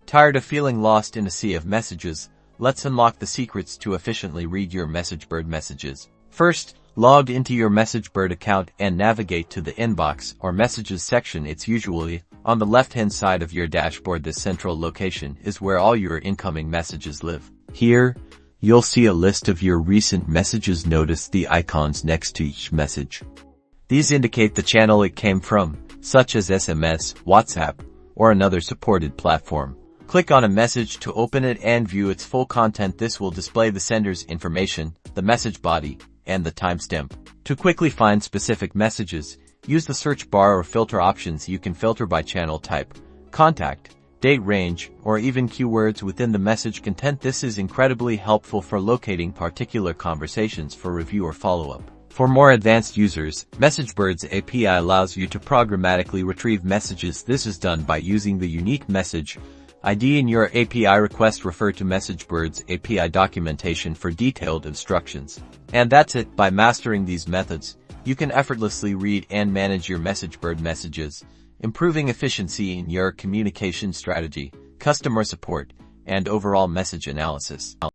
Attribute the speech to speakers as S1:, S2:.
S1: Tired of feeling lost in a sea of messages? Let's unlock the secrets to efficiently read your Messagebird messages. First, log into your Messagebird account and navigate to the inbox or messages section. It's usually on the left-hand side of your dashboard. This central location is where all your incoming messages live. Here, you'll see a list of your recent messages. Notice the icons next to each message. These indicate the channel it came from, such as SMS, WhatsApp, or another supported platform. Click on a message to open it and view its full content. This will display the sender's information, the message body, and the timestamp. To quickly find specific messages, use the search bar or filter options. You can filter by channel type, contact, date range, or even keywords within the message content. This is incredibly helpful for locating particular conversations for review or follow-up. For more advanced users, Messagebird's API allows you to programmatically retrieve messages. This is done by using the unique message ID in your API request. Refer to Messagebird's API documentation for detailed instructions. And that's it. By mastering these methods, you can effortlessly read and manage your Messagebird messages, improving efficiency in your communication strategy, customer support, and overall message analysis.